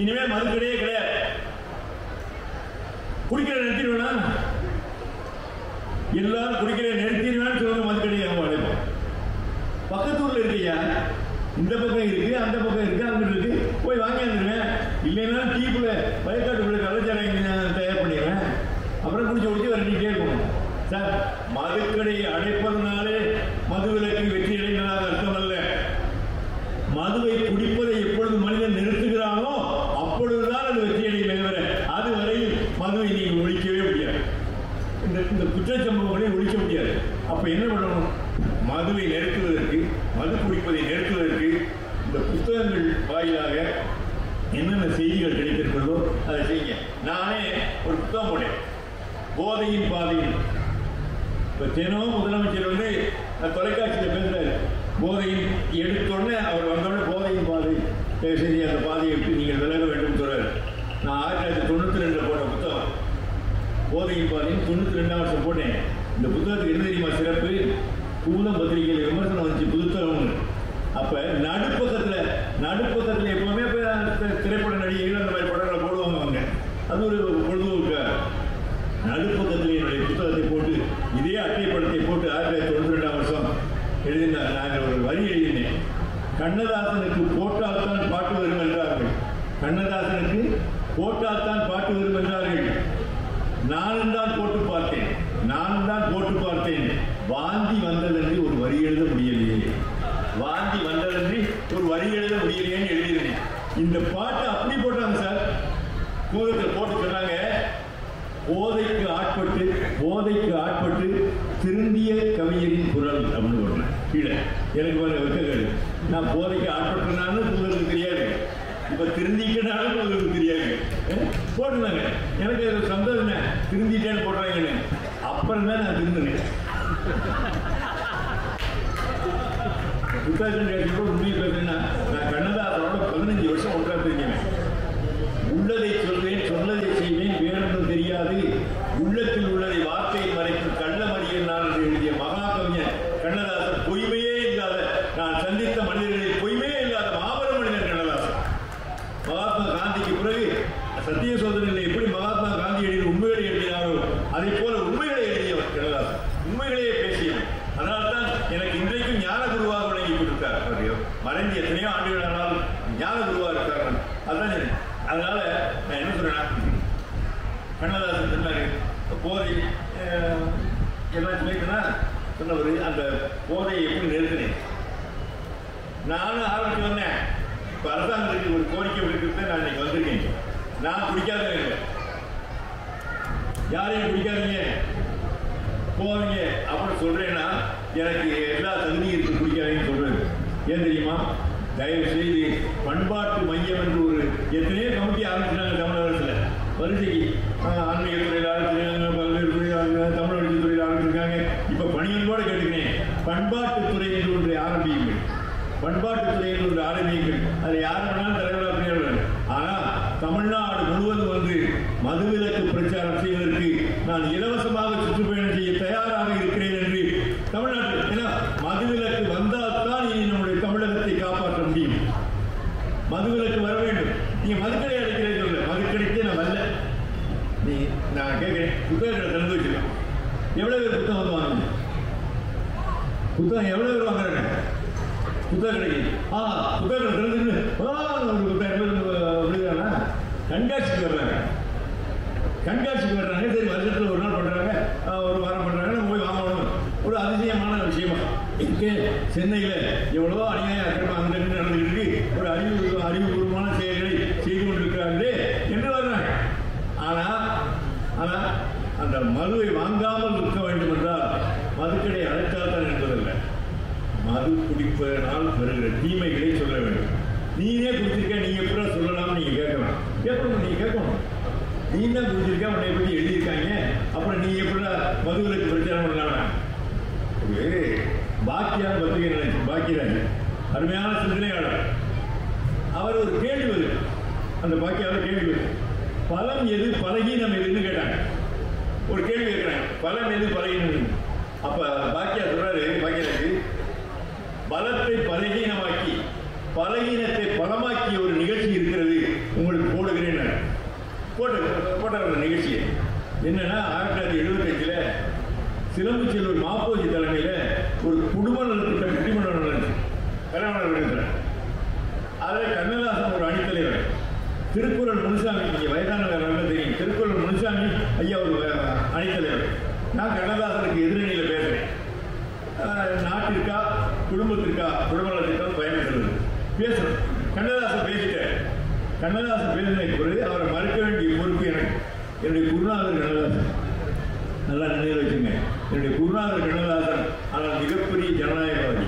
இனிமே மதுக்கடையே கிடையாது. குடிக்கிற நிறுத்திடுவேனா? எல்லாரும் குடிக்கிற நிறுத்திடுவேன்னு சொல்லுங்க. மதுக்கடையை அவங்க அடைப்போம். பக்கத்தூர்ல இருக்கையா, இந்த பக்கம் இருக்கு, அந்த பக்கம் இருக்கு, அங்க இருக்கு, போய் வாங்கி வந்துடுவேன். இல்லைன்னா டீப்புல வயக்காட்டுக்குள்ள கள்ளச்சாராயம் தயார் பண்ணிடுவேன். அப்புறம் குடிச்சு வரட்டிகிட்டே இருக்கும். சார், மதுக்கடையை அடைப்பதனாலே மதுவிலக்கு வெற்றி அடைந்ததாக அர்த்தம் அல்ல. மதுவை குடிப்பதை எப்பொழுது மனிதன் நிறுத்துகிறானோ அப்பொழுதுதான் அது வெற்றி அடையும். அதுவரையில் மதுவை நீங்கள் ஒழிக்கவே முடியாது. இந்த குற்றச்சம்பவங்களை ஒழிக்க முடியாது. அப்ப என்ன பண்ணணும்? மதுவை நிறுத்துவதற்கு, மது குடிப்பதை நிறுத்துவதற்கு இந்த புத்தகங்கள் வாயிலாக என்னென்ன செய்திகள் கிடைத்திருக்கிறதோ அதை செய்யுங்க. நானே ஒரு புத்தகம் போனேன், போதையின் பாதையில். இப்ப தினம் முதலமைச்சர் வந்து தொலைக்காட்சியில் பேசுறாரு, போதையின் எடுத்தோடனே அவர் வந்தோடனே போதையின் பாதை சரி, அந்த பாதையை விட்டு நீங்கள் விலக வேண்டும் சொல்றாரு. நான் 1992 போட்ட புத்தகம் போதையின் பாதையின் 92ஆம் வருஷம் போட்டேன். இந்த புத்தகத்துக்கு என்ன தெரியுமா சிறப்பு? பூலம் பத்திரிகையில் விமர்சனம் வந்துச்சு, புதுத்தகம். அப்ப நடுப்பக்கத்துல எப்பவுமே திரைப்பட நடிகைகள் அந்த மாதிரி படங்களை போடுவாங்க அவங்க. அது ஒரு பொழுதுபோக்கு. நடுப்பக்கத்தில் என்னுடைய புத்தகத்தை போட்டு இதே அட்டைப்படத்தை போட்டு 1992ஆம் வருஷம் எழுதினார். நாங்கள் ஒரு வரி எழுதினேன், கண்ணதாசனுக்கு போட்டால்தான் பாட்டு வரும் என்றார்கள். கண்ணதாசனுக்கு போட்டால்தான் பாட்டு வரும் என்றார்கள். நானும் தான் போட்டு பார்த்தேன். வாந்தி வந்ததென்று ஒரு வரி எழுத முடியலையே, எழுதியிருந்தேன். இந்த பாட்டு அப்படி போட்டாங்க சார். கூதத்தில் போட்டு சொன்னாங்க, போதைக்கு ஆட்பட்டு திருந்திய கவிஞரின் குரல் அப்படின்னு போட்டேன் கீழே. எனக்கு வெக்கங்கள், நான் போதைக்கு ஆட்பட்டுனாலும் உங்களுக்கு தெரியாது, இப்ப திருந்திக்கனாலும் உங்களுக்கு தெரியாது போட்டுனாங்க. எனக்கு சந்தோஷம், திருந்திட்டேன்னு போடுறாங்கன்னு. அப்புறம் தான் நான் திருந்தினேன். புத்தகம் உண்மையை பேசுறேன்னா, நான் கண்ணதாசனோட 15 வருஷம் ஒன்றா தெரிஞ்சேன். உள்ளதை சொல்வேன், சொன்னதை செய்வேன், வேறொன்றும் தெரியாது, உள்ளத்தில் உள்ளதை வார்த்தையை மறைக்கும் கள்ளமறியல் நான் என்று எழுதிய மகா கவிஞர் கண்ணதாசன். பொய்மையே இல்லாத, நான் சந்தித்த மனிதர்களில் பொய்மையே இல்லாத மாபெரும் மனிதர் கண்ணதாசன். மகாத்மா காந்திக்கு பிறகு சத்திய சோதனையில் எப்படி மகாத்மா காந்தியடிகள் உண்மைகளை எழுதினாரோ அதை போல உண்மைகளை எழுதியவர் கண்ணதாசன், உண்மைகளையே பேசியவர். அதனால்தான் எனக்கு இன்றைக்கும் ஞான குருவாக வழங்கி கொடுத்தார். மறைந்து எத்தனையோ ஆண்டுகள் ஆனாலும் ஞான குருவாக இருக்கார். அதுதான். அதனால நான் என்ன சொல்றேன்னா, கண்ணதாசன் சொன்னாரு போதை எல்லாம் சொல்லிட்டுனா சொன்னவர், அந்த போதையை எப்படி நிறுத்தினேன் நானும் ஆரம்பிச்சு வந்தேன். இப்போ அரசாங்கத்துக்கு ஒரு கோரிக்கை விடுக்கிறது நான் இன்னைக்கு வந்திருக்கேன். நான் குடிக்காத இல்லை, யாரையும் குடிக்காதீங்க போவீங்க அப்படின்னு சொல்றேன்னா எனக்கு எல்லா தகுதியும் இருக்கு குடிக்காதீங்கன்னு சொல்றது. ஏன் தெரியுமா? தயவு செய்து பண்பாட்டு மையம் என்று ஒரு எத்தனையோ கமிட்டி ஆரம்பிச்சிட்டாங்க தமிழக அரசுல. வரிசைக்கு ஆன்மீக துறையில் ஆரம்பிச்சிருக்காங்க, பல்வேறு துறையில் தமிழ் வளர்ச்சி துறையில் ஆரம்பிச்சிருக்காங்க. இப்ப பணியன்போடு கேட்டுக்கிறேன், பண்பாட்டுத்துறை என்று ஒன்றை ஆரம்பியுங்கள். பண்பாட்டுத்துறை என்று ஒன்று ஆரம்பியுங்கள். அதில் யார் வேணாலும் தலைவராக பிரியார்கள். ஆனா தமிழ்நாடு முழுவதும் வந்து மதுவிலக்கு பிரச்சாரம் செய்வதற்கு நான் இலவசமாக சுற்றுப்பயணம் செய்ய தயாராக இருக்கிறேன் என்று தமிழ்நாட்டில். ஏன்னா மதுவிலக்கு வந்தால்தான் இனி நம்முடைய தமிழகத்தை காப்பாற்ற முடியும். மதுவிலக்கு வர வேண்டும். நீங்க மதுக்கடை அடைக்கிறேன்னு சொல்ல, மதுக்கடைக்கே நான் வரல. நான் கேட்கிறேன், புத்தகங்களை திறந்து வச்சிருக்கேன். எவ்வளவு பேர் புத்தகம் வந்து வாங்க? புத்தகம் எவ்வளவு பேர் வாங்குறாங்க? புத்தக கடைக்கு புத்தகங்களை திறந்துட்டு ஒரு 10,000 பேர் விழுகிறாங்க. கண்காட்சிக்கு வர்றாங்க. சரி, வருஷத்துல ஒரு நாள் பண்றாங்க, ஒரு வாரம் பண்றாங்க, நம்ம போய் வாங்கணும். ஒரு அதிசயமான விஷயமா இருக்கு. சென்னையில எவ்வளவோ அநியாய அக்கிரமம் அங்க நடந்துகிட்டு இருக்கு. ஒரு அறிவுபூர்வமான செயல்களை செய்து கொண்டிருக்கிறார்களே என்று வர்றாங்க. ஆனா வருகிற தீமைகளை சொல்ல வேண்டும். நீனே குடிச்சிருக்க, நீ எப்படி சொல்லலாம்னு நீங்க கேட்கலாம். நீங்க கேட்கணும். நீ தான் குடிச்சிருக்க, உன்னை பற்றி எழுதியிருக்காங்க, அப்புறம் நீ எப்படி மதுவிலக்கு பிரச்சாரம் பண்ணலாம்? பாக்கியார் பத்திரிகை நினைச்சு பாக்கியராஜ் அருமையான சிந்தனையாளர். அவர் ஒரு கேள்வி வருது, அந்த பாக்கியாவில் கேள்வி வருது, பலம் எது பலகீனம் எதுன்னு கேட்டாங்க. ஒரு கேள்வி கேட்கிறாங்க, பலம் எது பலகீனம். அப்ப பாக்கியார் சொல்றாரு, பாக்கியராஜ், பலத்தை பலகீனமாக்கி பலகீனத்தை பலமாக்கிய ஒரு நிகழ்ச்சி இருக்கிறது, உங்களுக்கு போடுகிறேன். போட்ட நிகழ்ச்சி என்னன்னா 1975 சிலம்பு செல்வர் மாப்போஜி தலைமையில் ஒரு குடும்ப நலத்திட்ட பட்டிமன்றம் நடந்துச்சு கலைவாணர். அதில் கண்ணதாசன் ஒரு அணித்தலைவர், திருக்குறள் முனுசாமி, நீங்கள் வயதானவர்கள் தெரியும், திருக்குறள் முனுசாமி ஐயா ஒரு அணித்தலைவர். நான் கண்ணதாசனுக்கு எதிரணியில் பேசுகிறேன். நாட்டிற்கா குடும்பத்திற்கா குடும்ப நலத்திட்டம் பயணிக்கிறது பேசுகிறேன். கண்ணதாசன் பேசிட்டார். கண்ணதாசன் பேசின பிறகு அவரை மறுக்க வேண்டிய பொறுப்பு எனக்கு. என்னுடைய குருநாதர் கண்ணதாசன், நல்லா நினைவில் வச்சுங்க, என்னுடைய குருநாதர் கண்ணதாசன் ஆனால் மிகப்பெரிய ஜனநாயகவாதி.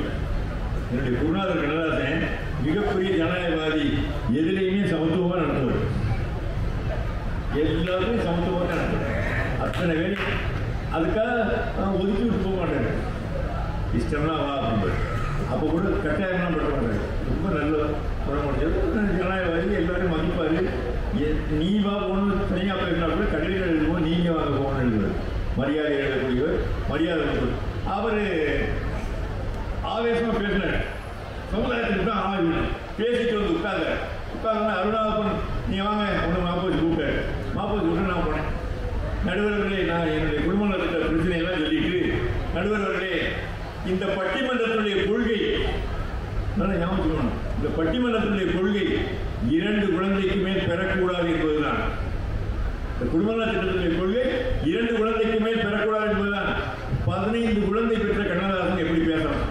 என்னுடைய குருநாதர் கண்ணதாசன் மிகப்பெரிய ஜனநாயகவாதி, எதிலையுமே சமத்துவமாக நடத்துவார், எல்லாருமே சமத்துவமாக நடத்துவார். அத்தனை வேலை அதுக்காக ஒதுக்கி விட்டு போக மாட்டார். இஷ்டம்னா வா அப்படின்பார். அப்போ கூட கட்டாயம்லாம் பண்ண மாட்டார். ரொம்ப நல்ல பண்ண முடியாது ஜனநாயகவாதி, எல்லாரும் மதிப்பார். நீ வா போகணும்னு தனியாக பேசினா கூட கடையில் எழுதுவோம், நீங்கள் வாங்க போகணும்னு எழுதுவார். மரியாதை எழுதக்கூடியவர், மரியாதை கொடுப்பார். அவர் ஆவேசமாக பேசினார். சமுதாயத்துக்கு தான் ஆய்வு பேசிட்டு வந்து உட்கார்ந்து அருணாபன் நீ வாங்க ஒன்று மாப்போச்சு கூப்பிட்டாரு. மாப்போச்சு கூப்பிட்டு நான் போனேன். நடுவர்களே, நான் என்னுடைய குடும்ப நலத்திட்ட பிரச்சனையெல்லாம் சொல்லிட்டு, நடுவர்களே, இந்த பட்டிமன்றத்தினுடைய கொள்கை நல்லா ஞாபகம், இந்த பட்டிமன்றத்தினுடைய கொள்கை 2 குழந்தைக்கு மேல் பெறக்கூடாது என்பதுதான். இந்த குடும்ப நலத்திட்டத்தினுடைய கொள்கை 2 குழந்தைக்கு மேல் பெறக்கூடாது என்பதுதான். 15 குழந்தை பெற்ற கண்ணதாசன் எப்படி பேசலாம்?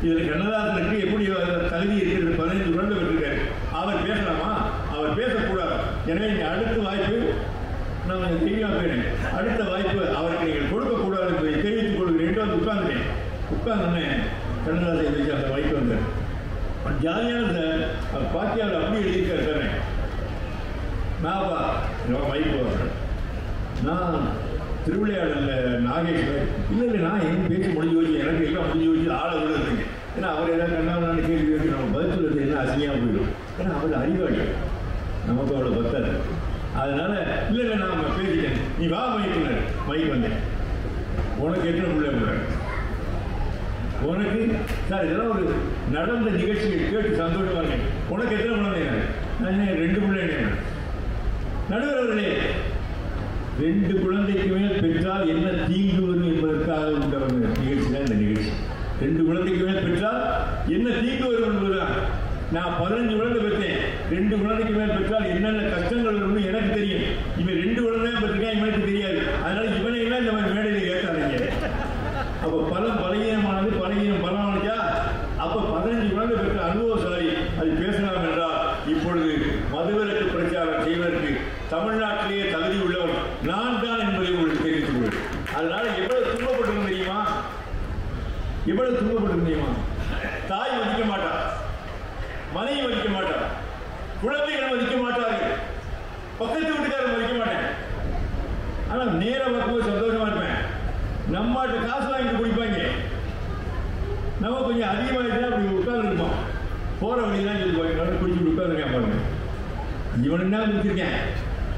இதில் கண்ணதாசனுக்கு எப்படி தகுதி இருக்கிறது? 15 குழந்தை பெற்றிருக்காரு. அவர் பேசலாமா? அவர் பேசக்கூடாது. எனவே இந்த அடுத்த வாய்ப்பு நான் தெளிவாக போயினேன். அடுத்த வாய்ப்பு அவருக்கு நீங்கள் கொடுக்கக்கூடாது என்பதை தெரிவித்துக் கொள்கிறேன். வந்து உட்கார்ந்துட்டேன். உட்கார்ந்தோன்னே கண்ணதாசன் வச்சு அந்த வாய்ப்பு வந்தார். ஜாலியான சார் பாக்கியாவில் அப்படி எழுதியிருக்காரு தானே. நான் வாய்ப்பு வர்றேன். நான் திருவிளையாடலில் நாகேஸ்வர் இல்லை நான் எங்க பேசி முடிஞ்சு வச்சு எனக்கு எல்லாம் முடிஞ்சு வச்சு ஆளை விட இருக்குங்க. ஏன்னா அவர் ஏதாவது கண்ணாமண்ணான்னு கேள்வி வச்சு நம்ம பதில் சொல்லுறது என்ன அசிங்கமாக போயிடும். ஏன்னா அவர் அறிவாளி, நமக்கு அவ்வளோ பத்தாது. அதனால இல்லை நான் பேசிட்டேன், நீ வா மைக்குனர். மைக் வந்தேன். உனக்கு எத்தனை பிள்ளை போடுறேன்? உனக்கு சார் இதெல்லாம் ஒரு நடந்த நிகழ்ச்சியை கேட்டு சந்தோஷமா இருக்கேன். உனக்கு எத்தனை குழந்தைங்க? நான் 2 பிள்ளைங்க. நடுவர் அவர்களே, 2 குழந்தைக்கு மேல் பெற்றால் என்ன தீங்கு வரும் என்பதற்காக உள்ள நிகழ்ச்சி தான் இந்த நிகழ்ச்சி. 2 குழந்தைக்கு மேல் பெற்றால் என்ன தீங்கு வரும் என்பதுதான். நான் 15 குழந்தை பெற்றேன். 2 குழந்தைக்கு மேல் பெற்றால் என்னென்ன கஷ்டங்கள் வரும்னு எனக்கு தெரியும். இவன் 2 குழந்தை பெற்றிருக்கேன், இவனுக்கு தெரியாது. அதனால இவனை எல்லாம் இந்த மாதிரி மேடையில் ஏற்றாதீங்க. அப்போ பலகீனமானது பலகீனம் பலமானதா? அப்போ 15 குழந்தை பெற்ற அனுபவசாலி அது பேசலாம் என்றால் இப்பொழுது மதுவிலக்கு பிரச்சாரம் செய்வதற்கு தமிழ்நாட்டிலேயே தகுதி உள்ளவர் நான் தான் என்பதை உங்களுக்கு தெரிவித்துக் கொள்வேன். அதனால எவ்வளவு துன்பப்பட்டிருக்கும் தெரியுமா? எவ்வளவு துன்பப்பட்டிருக்கும் தெரியுமா? தாய் மதிக்க மாட்டார், மனைவி மதிக்க மாட்டார், குழந்தைகள் மதிக்க மாட்டார்கள், பக்கத்து வீட்டுக்காரர் மதிக்க மாட்டேன். ஆனால் நேர பார்க்கும்போது சந்தோஷமா இருப்பேன். நம்மகிட்ட காசு வாங்கிட்டு குடிப்பாங்க, நம்ம கொஞ்சம் அதிகமாகிட்டா அப்படி உட்கார்ந்து இருப்போம். போற வழிதான் சொல்லுவாங்க, குடிச்சுட்டு உட்காந்துருக்கேன் பாருங்க, இவனுக்கு தான் குடிச்சிருக்கேன்,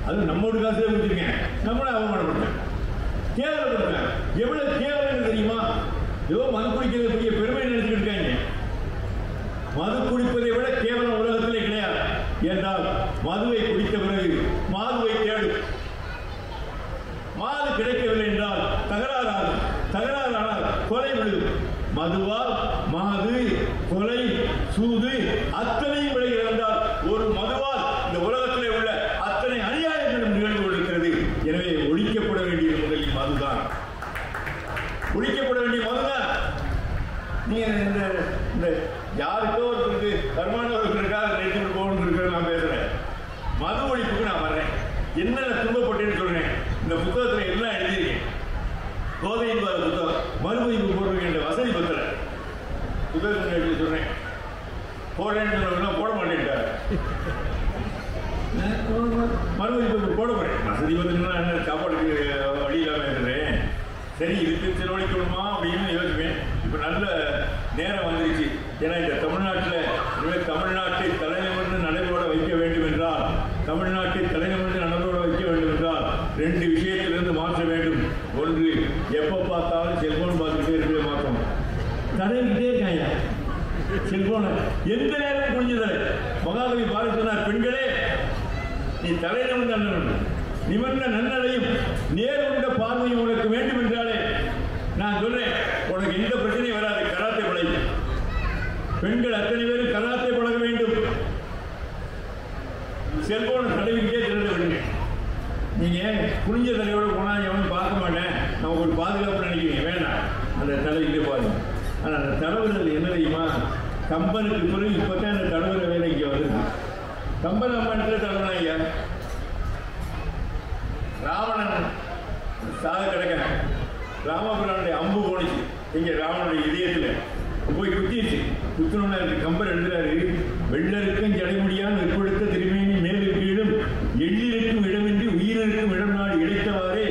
அது நம்மளோட காசுல குடிச்சிருக்கேன், நம்மள அவமானப்படுத்தேன், கேவலப்படுத்தேன். எவ்வளவு கேவலம் தெரியுமா? ஏதோ மது குடிக்கிறது பெரிய பெருமை நினைச்சுட்டு இருக்காங்க. மது குடிப்பதை விட கேவலம் உலகத்திலே கிடையாது. என்றால் மதுவை குடித்த பிறகு மாதுவை தேடு. மாது கிடைக்கவில்லை என்றால் தகராறு, தகராறானால் கொலை விழும். மதுவால் மாது, கொலை, சூது அத்தனையும் விளைகிறது என்றால் ஒரு மதுவால் இந்த உலகத்திலே உள்ள அத்தனை அநியாயங்களும் நிகழ்ந்து கொண்டிருக்கிறது. எனவே ஒழிக்கப்பட வேண்டிய முதலில் மதுதான், ஒழிக்கப்பட வேண்டிய மதுதான். நீங்க இந்த யாருக்கோ ஒருத்தருக்கு வருமானவர்களுக்காக நினைத்து போகணும் இருக்கிறது நான் பேசுறேன். மது ஒழிப்புக்கு நான் வர்றேன். என்னென்ன துன்பப்பட்டேன்னு சொல்றேன். இந்த புத்தகத்தில் எல்லாம் எழுதியிருக்கேன். கோதை என்பது புத்தகம் மறுபதிப்பு போடுறதுக்கு என்ற வசதி பத்தல புத்தகத்தில் எழுதி சொல்றேன். போடுறேன்னு போட மாட்டேன்ட்டார். மறுபடியும் போட போறேன். வசதி பார்த்தீங்கன்னா என்ன சாப்பாடுக்கு வழி இல்லாமல் இருக்கிறேன். சரி இதுக்கு செலவழிக்கணுமா அப்படின்னு யோசிப்பேன். இப்போ நல்ல நேரம் வந்துருச்சு. ஏன்னா இந்த தமிழ்நாட்டில் தமிழ்நாட்டை தலைநிமிர்ந்து நடைபெற வைக்க வேண்டும் என்றால், தமிழ்நாட்டை தலைநிமிர்ந்து நடைபெற வைக்க வேண்டும் என்றால் 2 விஷயத்திலிருந்து மாற்ற வேண்டும். ஒன்று, எப்போ பார்த்தாலும் செல்போன் பார்த்துக்கிட்டே இருக்கவே மாற்றணும். தடையிட்டே இருக்காங்க செல்போனை எந்த நேரம் புரிஞ்சுதல். மகாகவி பாரதி சொன்னார், பெண்களே நீ தலைநிமிர்ந்து நிமிர்ந்த நன்னடையும் நேர் கொண்ட பார்வையும் உனக்கு வேண்டும் என்றாலே நான் சொல்றேன், உனக்கு எந்த பிரச்சனையும் வராது. கராத்தே பழகு. பெண்கள் அத்தனை பேரும் கராத்தே பழக வேண்டும். செல்போனை தடவிக்கிட்டே திறந்து விடுங்க. நீங்க குனிஞ்ச தலையோட போனா எவனும் பார்க்க மாட்டேன், நமக்கு ஒரு பாதுகாப்பு நினைக்கிறீங்க, வேண்டாம். அந்த தலைவிக்கிட்டே பாருங்க. ஆனால் அந்த தடவுறது என்ன தெரியுமா, கம்பனுக்கு பிறகு இப்போதான் அந்த தடவுற வேலை இங்கே வருது. கம்பன் அம்மா இடத்துல தடவுனா ஐயா, ராவணன் சாக கிடக்க ராமபுரானுடைய அம்பு போனிச்சு இங்க ராவனுடைய இதயத்தில் போய் குத்திடுச்சு. குத்தினோன்னா கம்பர் எழுதுறாரு, வெள்ளருக்கும் ஜடைமுடியான் வெற்படுத்த திருமேனி மேலும் கீழும் எள்ளிருக்கும் இடமின்றி உயிரிருக்கும் இடம் நாடு இடைத்தவாறே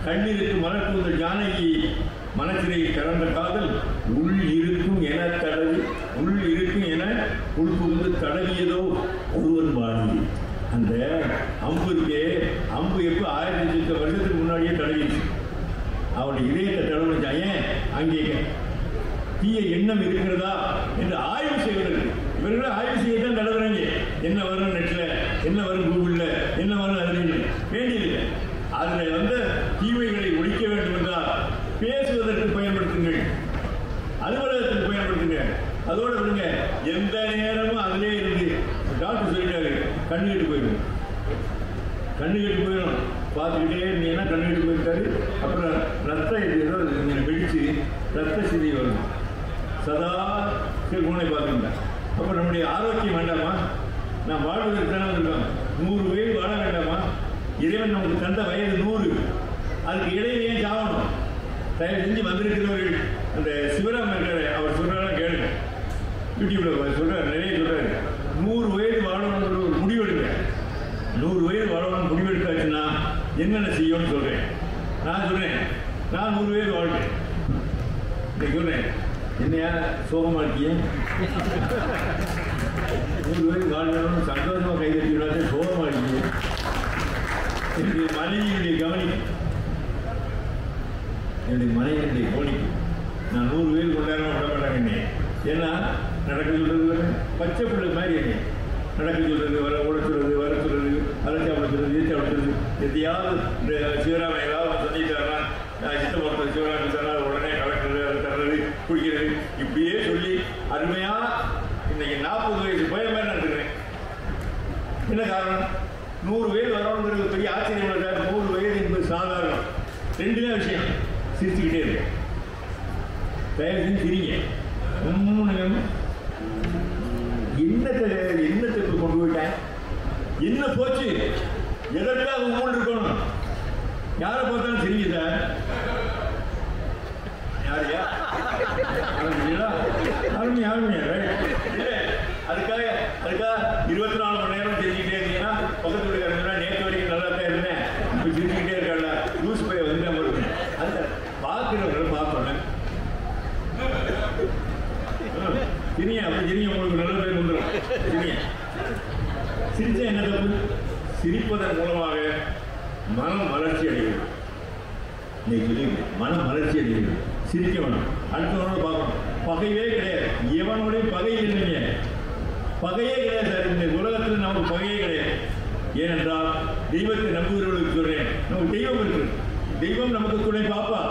கண்ணிருக்கும் மலர்ந்த ஜானகி மனசிறையில் கறந்த காதல் உள் இருக்கும் என தடவி உள் இருக்கும் என உள்புகுந்து தடவியதோ ஒருவன் வாழ்வு. அந்த அம்பு இருக்கே, அம்பு எப்போ 1000 வருஷத்துக்கு முன்னாடியே தடவிச்சு. அவனுடைய இதயத்தை தடவிச்சா. ஏன் அங்கே தீய எண்ணம் இருக்கிறதா என்று ஆய்வு செய்வதற்கு. இவர்கள் ஆய்வு செய்யத்தான் தடவுறாங்க. என்ன வரும் நெட்ல, என்ன வரும் கூகுளில், என்ன வரும் அதில் வேண்டியதில்லை. அதில் தீமைகளை ஒழிக்க வேண்டும் என்றால் பேசுவதற்கு பயன்படுத்துங்கள், அலுவலகத்துக்கு பயன்படுத்துங்க, அதோட விடுங்க. எந்த நேரமும் அதிலே இருந்து டாக்டர் சொல்லிட்டாரு, கண்ணு கெட்டு போயிடும், கண்ணு கெட்டு போயிடும். பார்த்துக்கிட்டே இருந்தீங்கன்னா கண்ணு கெட்டு போயிருக்காரு. அப்புறம் ரத்தம் ஏதோ வெடிச்சு ரத்த சிதி வரும். சதா செல்போனை பார்த்துக்கிட்டா. அப்போ நம்முடைய ஆரோக்கியம் வேண்டாமா? நான் வாழ்வதற்கு தானே வந்திருக்கோம். 100 வயது வாழ வேண்டாமா? இறைவன் நமக்கு தந்த வயது 100. அதுக்கு இடையிலே ஏன் சாகணும்? தயவு செஞ்சு வந்திருக்கிறவர்கள் அந்த சிவராம் இருக்காரு, அவர் சொல்றாரு கேளுங்க. யூடியூப்ல சொல்றாரு, நிறைய சொல்றாரு. 100 வயது வாழணுங்கிற ஒரு முடிவெடுங்க. 100 வயது வாழணும்னு முடிவெடுத்தாச்சுன்னா என்னென்ன செய்யும்னு சொல்றேன். நான் சொல்றேன், நான் 100 வயது வாழ்றேன். இன்னைக்கு சொல்றேன், என்னையா சோகமா இருக்கிய? 100 வயது வாழ்றணும்னு சந்தோஷமா கைதட்டி விடாத சோகமா இருக்கீங்க. என்னுடைய மனைவியுடைய கவனிக்கும், என்னுடைய மனைவியுடைய கவனிக்கும். நான் 100 வயது கொண்டாட விட மாட்டாங்க என்னை. ஏன்னா நடக்க சொல்றது பச்சை பிள்ளை மாதிரி என்னை நடக்க சொல்றது, ஓட சொல்றது, வர சொல்றது, அரைச்சாப்பிடுறது, ஈச்சாப்பிடுறது. எதையாவது இந்த சிவராமன் ஏதாவது சொல்லிட்டாருன்னா சித்தப்படுறது, சிவராமன் சொன்னால் உடனே கலக்கிறது, அதை தர்றது, குடிக்கிறது, இப்படியே சொல்லி அருமையான இன்னைக்கு 40 வயசு பையன் மாதிரி நடத்துக்கிறேன். என்ன காரணம்? 100 வயது வரணுங்கிறது பெரிய ஆச்சரியம் இல்லை சார். 100 வயது என்பது சாதாரணம். 2 விஷயம், சிரிச்சுக்கிட்டே இருக்கு. தயவு செஞ்சு சிரிங்க. என்னத்தை கொண்டு போயிட்டேன், என்ன போச்சு, எதற்காக உம்மன் இருக்கணும்? யாரை பார்த்தாலும் சிரிங்க சார். யாரையா அருமையா அதுக்காக 24 மணி நேரம் தெரிஞ்சுக்கிட்டே இருந்தீங்கன்னா பக்கத்து வீட்டுக்காரங்க நேற்று வரைக்கும் நல்லா தான் இருந்தேன், இப்போ சிரிச்சுக்கிட்டே இருக்காங்க, லூஸ் பைய வந்து நம்ம இருக்கு. அந்த பார்க்கிறவங்களை பார்ப்பேன். சிரியா அப்படி சிரிங்க, உங்களுக்கு நல்ல பேர் வந்துடும். சிரியா சிரிச்சா என்ன தப்பு? சிரிப்பதன் மூலமாக மனம் வளர்ச்சி அடைகிறது. இன்னைக்கு மனம் வளர்ச்சி அடைகிறது. சிரிக்க வேணும், அடுத்தவனோட பார்க்கணும். பகையே கிடையாது, எவனோடையும் பகை இல்லைங்க. பகையே கிடையாது சார். இந்த உலகத்தில் நமக்கு பகையே கிடையாது. ஏனென்றால் தெய்வத்தை நம்புகிறவர்களுக்கு சொல்றேன், நமக்கு தெய்வம் இருக்கு. தெய்வம் நமக்கு துணை பாப்பா,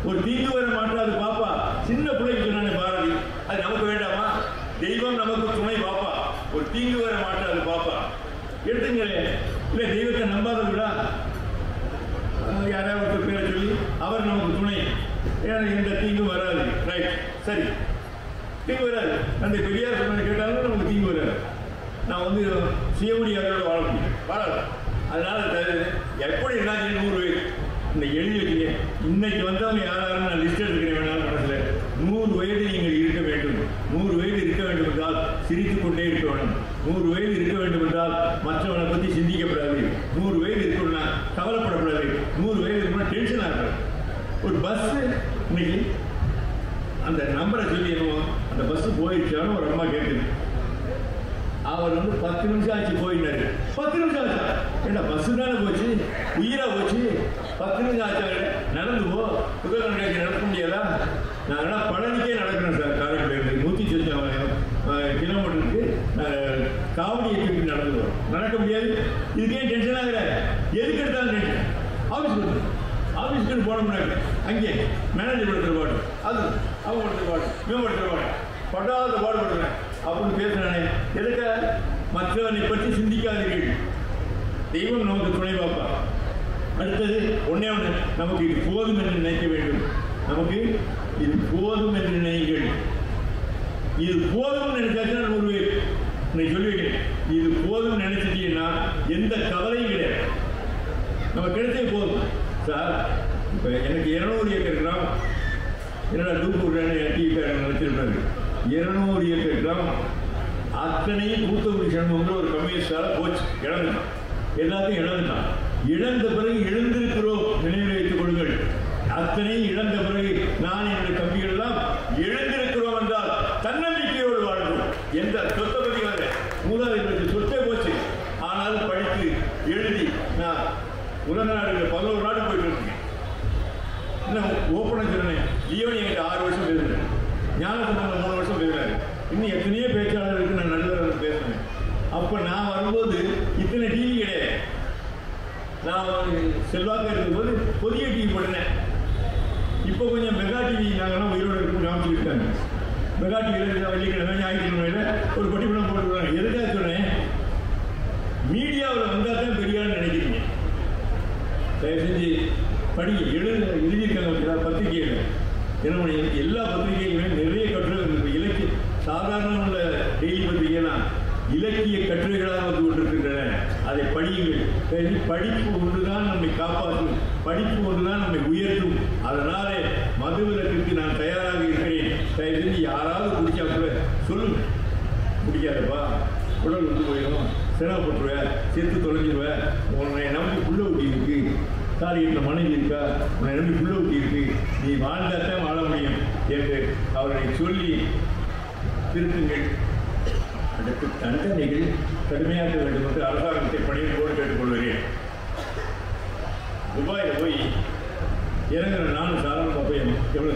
ஒரு தீங்கு வர மாட்டாது பாப்பா. சின்ன பிள்ளைக்கு சொன்னானே பாரதி, அது நமக்கு வேண்டாமா? தெய்வம் நமக்கு துணை பாப்பா, ஒரு தீங்கு வர மாட்டாது பாப்பா. எடுத்துங்களே. இல்லை தெய்வத்தை நம்பாத விடா, யாராவது ஒருத்தர் பேரை சொல்லி அவர் நமக்கு துணை, ஏன்னா எந்த தீங்கும் வராது. ரைட், சரி, தீங்கு வராது. அந்த பெரியார் சொன்னது கேட்டாலும் நமக்கு தீங்கு வராது. நான் வந்து சுயமரியாதையோட வாழ முடியும், வாழல. அதனால எப்படி இருந்தாலும் 100 வயது இன்னைக்கு எழுதி வச்சுங்க. இன்னைக்கு வந்தவங்க யாராவது நான் லிஸ்ட் எடுத்துக்கிறேன் வேணாலும் மனசில். 100 வயது நீங்கள் இருக்க வேண்டும். 100 வயது இருக்க வேண்டும் என்றால் சிரித்துக் கொண்டே இருக்க வேண்டும். 100 வயது இருக்க வேண்டும் என்றால் மற்றவனை பற்றி சிந்திக்கப்படாது. 100 வயது இருக்கணும்னா கவலைப்படக்கூடாது. 100 வயது இருக்கணும் டென்ஷன் ஆகக்கூடாது. ஒரு பஸ் இன்னைக்கு அந்த நம்பரை சொல்லி அந்த பஸ் போயிடுச்சான்னு ஒரு அம்மா கேட்குது. அவர் 10 நிமிஷம் ஆச்சு போயிட்டாரு. 10 நிமிஷம் ஆச்சா? ஏன்னா பஸ் தானே போச்சு, உயிரா போச்சு. 10 நிமிஷம் ஆச்சா? நடந்து போ. புதன்கிழமை நடக்க முடியாதா? நாங்கள்லாம் பழனிக்கே நடக்கிறோம் சார். காரைக்குடியிலிருந்து 160 கிலோமீட்டருக்கு காவடியை தூக்கி நடந்து வரும். நடக்க முடியாது. இதுக்கே டென்ஷன் ஆகிற. எதுக்கு எடுத்தாலும் டென்ஷன். ஆஃபீஸ்க்கு போனோம்னாக்க அங்கே மேனேஜர் படுத்துகிற பாடு, அது அவங்க படுத்துகிற பாடு, இவன் படுத்துகிற பாடு, படாத பாடுபடுறேன் அப்படின்னு பேசுறானே. எதுக்க? மற்றவனை பற்றி சிந்திக்காதீர்கள். தெய்வம் நமக்கு துணை பார்ப்பா. அடுத்தது ஒன்னே ஒன்று, நமக்கு இது போதும் என்று நினைக்க வேண்டும். நமக்கு இது போதும் என்று நினைங்கள். இது போதும் நினைச்சாச்சுன்னா 100 பேர் இன்னைக்கு சொல்லி வைக்கிறேன். இது போதும் நினைச்சிட்டீங்கன்னா எந்த கவலையும் கிடையாது. நம்ம கிடைச்சே போதும் சார். இப்போ எனக்கு 200 ஏக்கர் கிராமம், என்னடா டூப்பூர் டிவிக்காரங்க நினைச்சிருப்பாரு. 200 ஏக்கர் கிராமம் அத்தனையும் தூத்துக்குடி சண்முகங்கிற ஒரு கம்யூனிஸ்டால போச்சு, இழந்துட்டான். எல்லாத்தையும் இழந்துட்டான். இழந்த பிறகு எழுந்திருக்கிறோம், நினைவில் வைத்துக் கொள்ளுங்கள். அத்தனையும் இழந்த பிறகு நான் என்னுடைய தம்பிகள் எல்லாம் எழுந்திருக்கிறோம் என்றால் தன்னம்பிக்கையோடு வாழ்ந்தோம். எந்த சொத்தை பற்றி வர மூதாதைகளுக்கு சொத்தே போச்சு. ஆனாலும் படித்து எழுதி நான் உலக நாடுகள் 11 நாடு போயிட்டு இருக்கேன். இன்னும் ஓப்பனாக சொன்னேன். ஈவன் என்கிட்ட 6 வருஷம் பேசுகிறேன். ஞானசம்பந்தம் 3 வருஷம் பேசுகிறாரு. இன்னும் எத்தனையோ பேச்சாளர்களுக்கு நான் நல்லதாக பேசுனேன். அப்போ நான் வரும்போது இத்தனை டிவி கிடையாது. நான் செல்வாக்க இருக்கும்போது புதிய டிவி போட்டேன். இப்போ கொஞ்சம் மெகா டிவி நாங்கள்லாம் உயிரோடு இருக்கும் காமிச்சிருக்காங்க. மெகா டிவியில் வெள்ளிக்கிழமை ஞாயிற்றுக்கிழமையில் ஒரு பட்டிமன்றம் போட்டுருக்காங்க. எதுக்காக சொன்னேன்? மீடியாவில் வந்தால் தான் பெரியான்னு நினைக்கிறீங்க. தயவு செஞ்சு படிங்க. எழுதியிருக்காங்க பத்திரிகைகள். என்ன பண்ணி எல்லா பத்திரிகைகளுமே நிறைய கட்டுரைகள் இருக்கு. இலக்கிய சாதாரண உள்ள டெய்லி பத்திரிகைலாம் இலக்கிய கட்டுரைகளாக வந்து கொண்டிருக்கின்றன. அதை படியுங்கள். படிப்பு ஒன்றுதான் நம்மை காப்பாற்றும். படிப்பு ஒன்றுதான் நம்மை உயர்த்தும். அதனால மதுவிலக்கிற்கு நான் தயாராக இருக்கிறேன். தயவு செஞ்சு யாராவது குடிச்சா கூட சொல்லுங்க. குடிக்காதப்பா, உடல் வந்து போயிடும், சிரமப்பட்டுருவேன், செத்து தொலைஞ்சிருவேன், உன்னை நம்பி புள்ள ஊட்டி இருக்கு, காரியத்தில் மனைவி இருக்கா, உன்னை நம்பி புள்ள ஊட்டி இருக்கு, நீ வாழ்ந்தாத்தான் வாழ முடியும் என்று அவர்களை சொல்லி திருத்துங்கள். அடுத்து தண்டனைகள் கடுமையாக வேண்டும் என்று அரசாங்கத்தை பணியோடு கேட்டுக்கொள்கிறேன். துபாயில் போய் இறங்குற நானும் சாதாரண போய் எவ்வளோ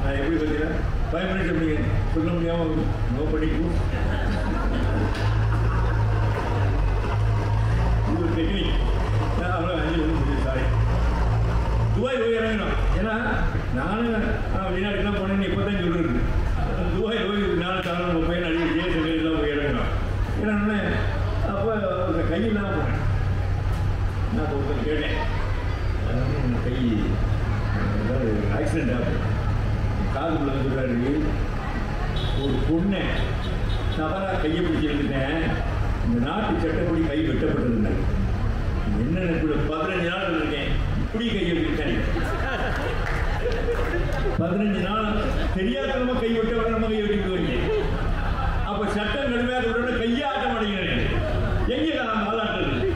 நான் எப்படி பார்த்தீங்கன்னா 5 மினிட்ஸ் அப்படிங்க சொல்ல முடியாமல் நோ படிக்கும். இது ஒரு டெக்னிக். அவ்வளோ 5 நிமிஷம் சாரி. துபாய் போய் இறங்கணும். ஏன்னா நானும் வெளிநாட்டுலாம் போனேன்னு இப்போ தான் சொல்லிருக்கு. துபாய் போய் 4 சாதாரண போய் நிறைய ஜேசெல்லாம் போய் இறங்கணும். ஏன்னா அப்போ அந்த கையெல்லாம் போனேன். நான் இப்போ ஒருத்தர் கேட்டேன். என் கை ஏதாவது ஆக்சிடென்ட் ஆகும். காதுக்குள்ள சொல்கிறாரு, ஒரு பொண்ணை தவறாக கையை பிடிச்சி எடுத்துட்டேன், இந்த நாட்டு சட்டப்படி கை வெட்டப்பட்டதுங்க. என்ன கூட 15 நாள் இருக்கேன், இப்படி கையை பிடிச்சேன். 15 நாள் தெரியாதனமா கை வெட்ட நம்ம கை வெட்டிட்டு வரீங்க. அப்போ சட்டம் கடுமையாக விட கையே ஆட்ட மாட்டேங்கிறேன். எங்கே நான் வாழாட்டுறது?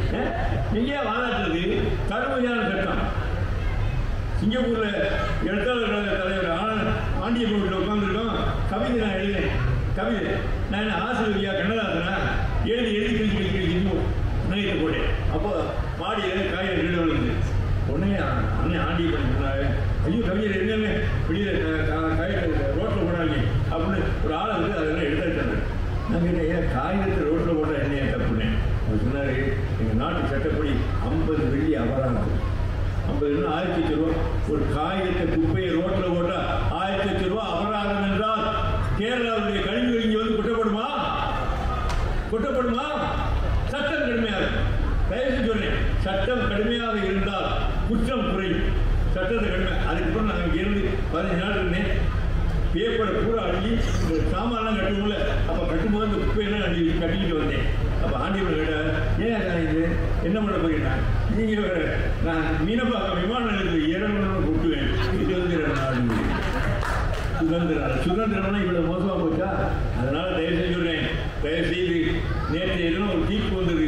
எங்கேயா வாழாட்டுறது? கடுமையான சட்டம். சிங்கப்பூரில் எழுத்தாளர் தலைவர் ஆண்டிய வீட்டில் உட்காந்துருக்கோம். கவிதை நான் எழுதினேன். கவிதை நான் என்ன ஆசிரியரியா கண்ணதாசனா எழுதி கிழிச்சு நினைத்து போட்டேன். அப்போ மாடியில் காய்கறி வீடு விழுந்து உடனே அண்ணன் ஆண்டியை பண்ணி சொன்னாங்க, ஐயோ கவிஞர் என்னன்னு வெளியில் ரோட்டில் போடாங்க அப்படின்னு ஒரு ஆளை வந்து அதெல்லாம் எடுத்தாச்சாங்க. நான் கேட்டேன், ஏன் காகிதத்தை ரோட்டில் போட்டால் என்ன தப்புனேன்? அவர் சொன்னார், எங்கள் நாட்டு சட்டப்படி 50 வெள்ளி அபராதம். 50 1000 ரூபா. ஒரு காகிதத்தை குப்பையை ரோட்டில் போட்டால் 1000 ரூபா அபராதம் என்றால் கேரளாவுடைய கழிவுகள் இங்கே வந்து கொட்டப்படுமா? கொட்டப்படுமா? சட்டம் கடுமையாக இருக்கும். தயவு சொன்னேன், சட்டம் கடுமையாக இருந்தால் குற்றம் குறையும். சட்டத்தை கடுமை. அதுக்கப்புறம் நாங்கள் இங்கே இருந்து 15 நாள் இருந்தேன். பேப்பரை பூரா அள்ளி சாமான்லாம் கட்டுவோம்ல, அப்போ கட்டும்போது அந்த குப்பையெல்லாம் அள்ளி கட்டிக்கிட்டு வந்தேன். அப்போ ஆண்டியவன் கேட்டால், ஏன் இது என்ன பண்ண போயிருந்தேன்? நீங்கள் நான் மீனப்பாக்கம் விமான நிலையத்தில் 2 கூட்டுவேன். இது வந்து 2 நாள் சுதந்திரம்னா இவ்வளவு மோசமா போச்சா? அதனால தயவு செஞ்சுடுறேன், தயவு செய்து நேற்றைய தினம் ஒரு தீர்ப்பு வந்தது.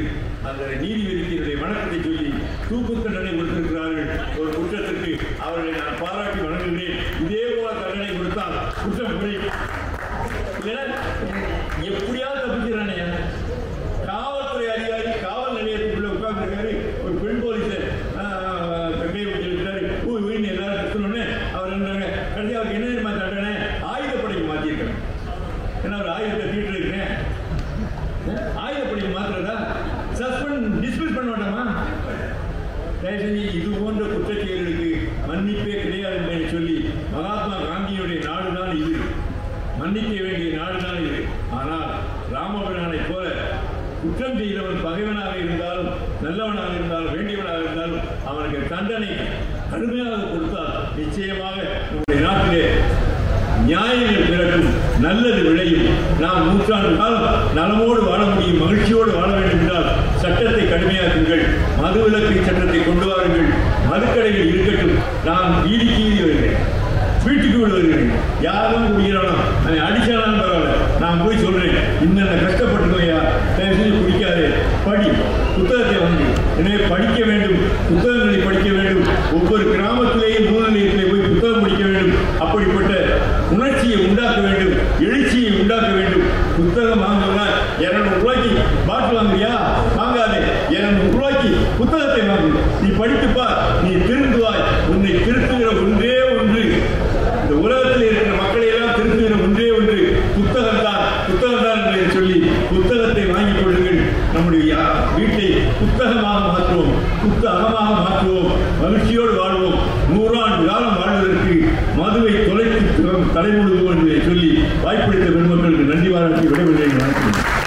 அந்த நீதிபதியினுடைய வணக்கத்தை சொல்லி தூக்கு தண்டனை கொடுத்திருக்கிறார்கள் ஒரு குற்றத்திற்கு. அவர்களை நான் பாராட்டி வணங்குகிறேன். இதே போல தண்டனை கொடுத்தால் குற்றம் குறையும். எப்படியாவது தப்பிக்கிறானே. காவல்துறை அதிகாரி காவல் நிலையத்துக்குள்ள உட்கார்ந்துருக்காரு. ஒரு பெண் போலீஸர் கங்கை வச்சிருக்காரு. எல்லாரும் கட்டணும்னு அவர் இருந்தாங்க. கடைசி அவருக்கு என்ன தெரியுமா தண்டனை? ஆயுதப்படைக்கு மாற்றிருக்காங்க. ஏன்னா ஒரு ஆயுதத்தை தீட்டு இருக்கேன், ஆயுதப்படைக்கு மாத்திரதா சஸ்பெண்ட் டிஸ்மிஸ் பண்ண வேண்டாமா? தயவு செஞ்சு இது போன்ற குற்றச்செயல்களுக்கு மன்னிப்பே கிடையாது என்று சொல்லி மகாத்மா காந்தியுடைய நாடுதான் இது, மன்னிக்க வேண்டிய நாடுதான் இது. ஆனால் ராமபிரானை போல குற்றம் செய்தவன் பகைவனாக இருந்தாலும் நல்லவனாக இருந்தாலும் வேண்டியவனாக இருந்தாலும் அவனுக்கு தண்டனை கடுமையாக கொடுத்தால் நிச்சயமாக நம்முடைய நாட்டிலே நியாயங்கள் பிறக்கும், நல்லது விளையும். நாம் நூற்றாண்டு காலம் நலமோடு வாழ முடியும், மகிழ்ச்சியோடு வாழ வேண்டும் என்றால் சட்டத்தை கடுமையாக்குங்கள், மதுவிலக்கு சட்டத்தை கொண்டு வாருங்கள், மதுக்கடைகள் இருக்கட்டும். நான் வீதிக்கு வீதி வருகிறேன், வீட்டுக்கு வருகிறேன். யாரும் குடிக்கிறானோ அதை அடிச்சாலும் பரவாயில்ல, நான் போய் சொல்றேன், இன்னும் கஷ்டப்பட்டுக்கோயா, தயவு செஞ்சு குடிக்காதே, படி, புத்தகத்தை வாங்கி. எனவே படிக்க வேண்டும், புத்தகங்களை படிக்க வேண்டும். ஒவ்வொரு கிராமத்திலேயும் நூல் நிலையத்திலே போய் புத்தகம் படிக்க வேண்டும். அப்படிப்பட்ட உணர்ச்சியை உண்டாக்க வேண்டும், எழுச்சியை உண்டாக்க வேண்டும். புத்தகம் வாங்கினா 200 ரூபாய்க்கு பாட்டில் வாங்குறியா? வாங்காதே, 200 ரூபாய்க்கு புத்தகத்தை வாங்கு. நீ படித்துப்பா, நீ திருந்துவாய். உன்னை திருத்துகிற ஒன்றே ஒன்று, இந்த உலகத்தில் இருக்கிற மக்களை எல்லாம் திருத்துகிற ஒன்றே ஒன்று புத்தகம் தான், புத்தகம் தான் என்று சொல்லி புத்தகத்தை வாங்கிக் கொள்ளுங்கள். நம்முடைய வீட்டை புத்தகமாக மாற்றுவோம், புத்தகமாக மாற்றுவோம், மகிழ்ச்சியோடு வாழ்வோம். 100 ஆண்டு காலம் வாழ்வதற்கு மதுவை தொலைத்து தலைமுழுவோம் என்று சொல்லி வாய்ப்பளித்த பெருமக்களுக்கு நன்றி பாராட்டி விடைபெறுகிறேன்.